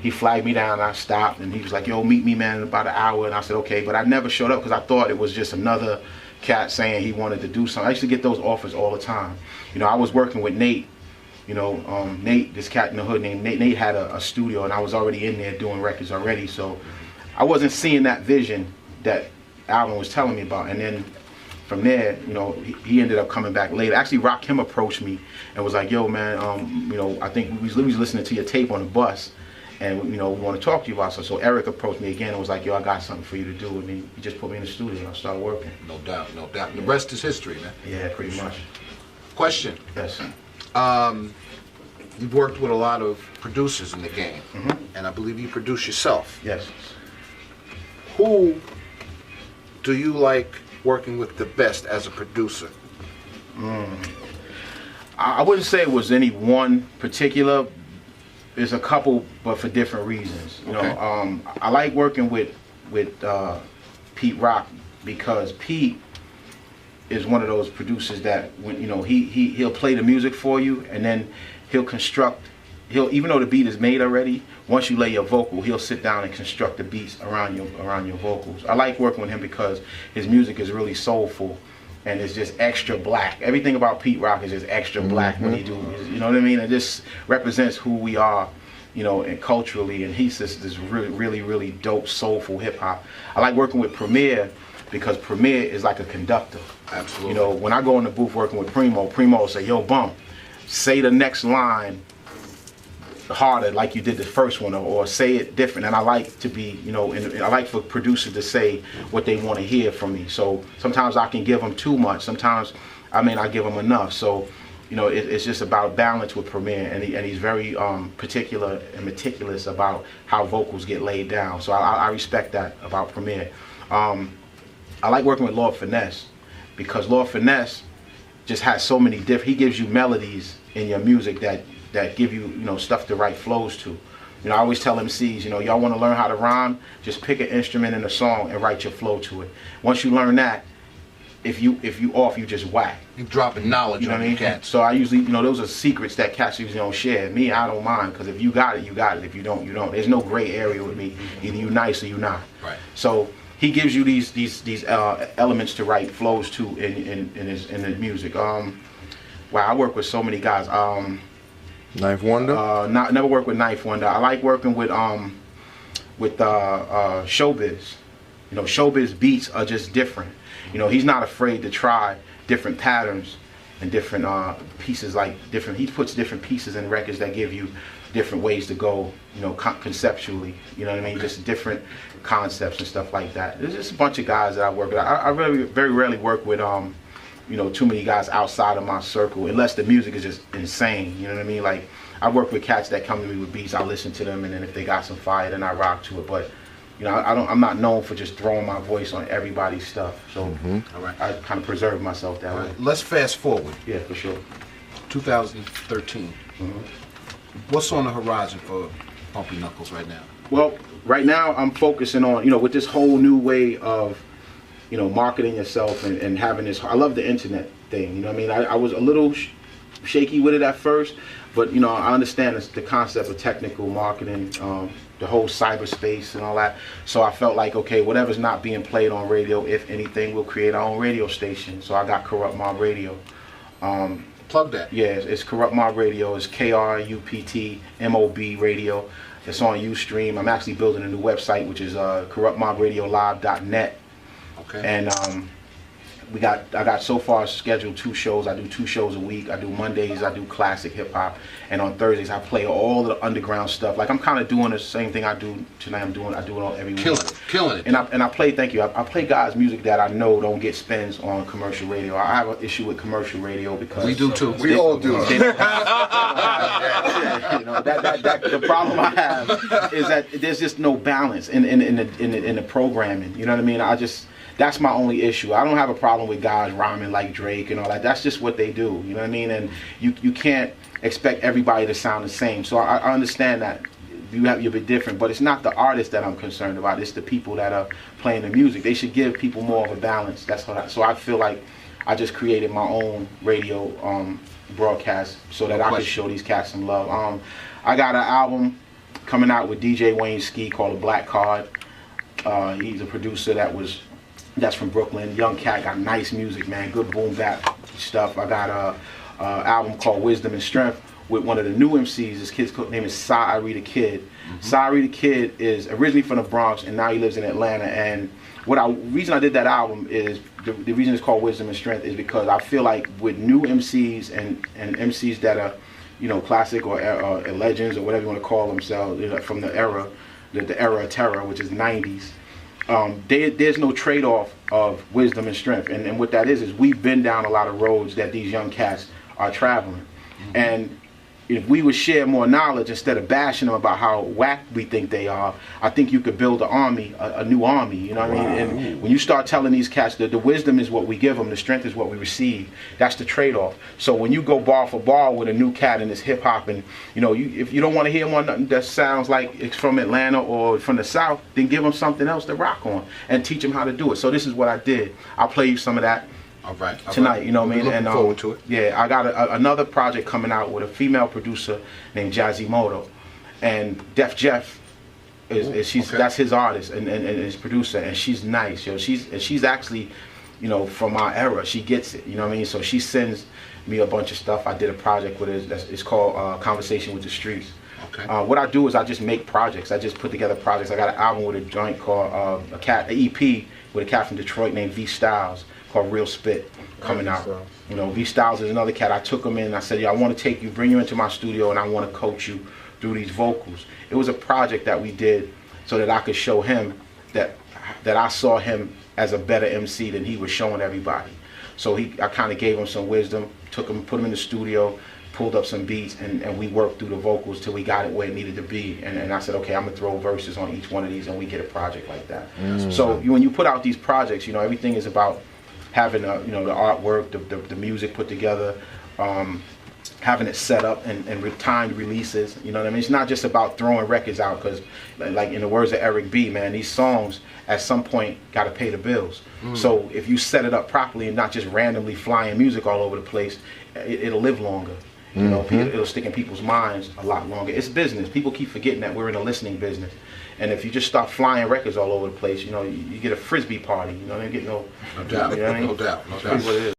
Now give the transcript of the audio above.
he flagged me down, and I stopped, and he was like, yo, meet me, man, in about an hour. And I said, okay, but I never showed up because I thought it was just another cat saying he wanted to do something. I used to get those offers all the time. You know, I was working with Nate. You know, Nate, this cat in the hood named Nate. Nate had a studio, and I was already in there doing records already, so I wasn't seeing that vision that Alvin was telling me about. And then from there, you know, he ended up coming back later. Actually, Rakim approached me and was like, yo, man, you know, I think we was listening to your tape on the bus, and, you know, we want to talk to you about something. So Eric approached me again and was like, yo, I got something for you to do. And he just put me in the studio, and I started working. No doubt, no doubt. The rest is history, man. Yeah, pretty much. Question. Yes. You've worked with a lot of producers in the game, and I believe you produce yourself. Yes. Who do you like working with the best as a producer? I wouldn't say it was any one particular. There's a couple, but for different reasons. You know, I like working with Pete Rock because Pete is one of those producers that, when you know, he'll play the music for you, and then he'll construct. Even though the beat is made already, once you lay your vocal, he'll sit down and construct the beats around your vocals. I like working with him because his music is really soulful, and it's just extra black. Everything about Pete Rock is just extra black when he do. You know what I mean? It just represents who we are, you know, and culturally. And he's just this really dope, soulful hip hop. I like working with Premier because Premier is like a conductor. Absolutely. You know, when I go in the booth working with Primo will say, "Yo, Bump, say the next line harder like you did the first one, or say it different." And I like to be, you know, and I like for producers to say what they want to hear from me. So sometimes I can give them too much, sometimes I may not give them enough. So, you know, it's just about balance with Premier, and he's very particular and meticulous about how vocals get laid down. So I respect that about Premier. I like working with Lord Finesse because Lord Finesse just has so many different, he gives you melodies in your music that give you, you know, stuff to write flows to. You know, I always tell MCs, you know, y'all want to learn how to rhyme, just pick an instrument in a song and write your flow to it. Once you learn that, if you off, you just whack. You're dropping knowledge, you know on what I mean? Cats. So I usually, you know, those are secrets that cats usually don't share. Me, I don't mind, because if you got it, you got it. If you don't, you don't. There's no gray area with me. Either you nice or you not. Right. So he gives you these elements to write flows to in his music. Wow, I work with so many guys. Knife Wonder? Never worked with Knife Wonder. I like working with Showbiz. You know, Showbiz beats are just different. You know, he's not afraid to try different patterns and different pieces, like different. He puts different pieces in records that give you different ways to go. You know, conceptually. You know what I mean? Just different concepts and stuff like that. There's just a bunch of guys that I work with. I really very rarely work with you know, too many guys outside of my circle, unless the music is just insane. You know what I mean? Like, I work with cats that come to me with beats. I listen to them, and then if they got some fire, then I rock to it. But you know, I'm not known for just throwing my voice on everybody's stuff. So all right. I kind of preserve myself that way. Let's fast forward. Yeah, for sure. 2013. What's on the horizon for Bumpy Knuckles right now? Well, right now I'm focusing on, you know, with this whole new way of, you know, marketing yourself and having this. I love the internet thing. You know what I mean? I was a little shaky with it at first, but you know, I understand the concept of technical marketing, the whole cyberspace and all that. So I felt like, okay, whatever's not being played on radio, if anything, we'll create our own radio station. So I got Corrupt Mob Radio. Plug that. Yeah, it's Corrupt Mob Radio. It's KRUPTMOB Radio. It's on Ustream. I'm actually building a new website, which is corruptmobradiolive.net. Okay. And I got so far scheduled 2 shows. I do 2 shows a week. I do Mondays, I do classic hip hop, and on Thursdays I play all the underground stuff. Like, I'm kind of doing the same thing I do tonight. I do it all every week. Killing it. And I play. Thank you. I play guys' music that I know don't get spins on commercial radio. I have an issue with commercial radio because we do too. We all do. You know, the problem I have is that there's just no balance in the programming. You know what I mean? That's my only issue. I don't have a problem with guys rhyming like Drake and all that. That's just what they do. You know what I mean? And you can't expect everybody to sound the same. So I understand that you're a bit different, but it's not the artist that I'm concerned about. It's the people that are playing the music. They should give people more of a balance. So I feel like I just created my own radio broadcast so that I could show these cats some love. I got an album coming out with DJ Wayne Ski called A Black Card. He's a producer that's from Brooklyn. Young cat, got nice music, man. Good boom bap stuff. I got a album called Wisdom and Strength with one of the new MCs. This kid's name is Sa-Ari the Kid. Sa-Ari the Kid is originally from the Bronx and now he lives in Atlanta. And reason I did that album is the reason it's called Wisdom and Strength is because I feel like with new MCs and MCs that are, you know, classic or legends or whatever you want to call themselves, you know, from the era, the era of terror, which is 90s. There's no trade-off of wisdom and strength, and what that is we've been down a lot of roads that these young cats are traveling, and if we would share more knowledge instead of bashing them about how whack we think they are, I think you could build an army, a new army, you know what I mean? And when you start telling these cats that the wisdom is what we give them, the strength is what we receive, that's the trade-off. So when you go bar for bar with a new cat and it's hip-hop, and you know, if you don't want to hear one that sounds like it's from Atlanta or from the South, then give them something else to rock on and teach them how to do it. So this is what I did. I'll play you some of that. All right. Tonight, you know what I mean? Looking forward to it. Yeah, I got another project coming out with a female producer named Jazzy Moto, and Def Jeff that's his artist and his producer, and she's nice, yo. She's actually, you know, from our era. She gets it, you know what I mean? So she sends me a bunch of stuff. I did a project with her. It's called Conversation with the Streets. Okay. What I do is I just make projects. I just put together projects. I got an album with a joint called an EP with a cat from Detroit named V Styles, called Real Spit, coming out. You know, V Styles is another cat. I took him in and I said, yeah, I want to bring you into my studio and I want to coach you through these vocals. It was a project that we did so that I could show him that I saw him as a better MC than he was showing everybody. So I kind of gave him some wisdom, put him in the studio, pulled up some beats, and we worked through the vocals till we got it where it needed to be. And I said, okay, I'm gonna throw verses on each one of these and we get a project like that. So when you put out these projects, you know, everything is about having you know, the artwork, the music put together, having it set up and timed releases. You know what I mean? It's not just about throwing records out, because like in the words of Eric B, man, these songs at some point got to pay the bills. So if you set it up properly and not just randomly flying music all over the place, it'll live longer. You know, it'll stick in people's minds a lot longer. It's business. People keep forgetting that we're in a listening business. And if you just start flying records all over the place, you know, you get a frisbee party. You know, you get no doubt. You know what I mean? No doubt. That's what it is.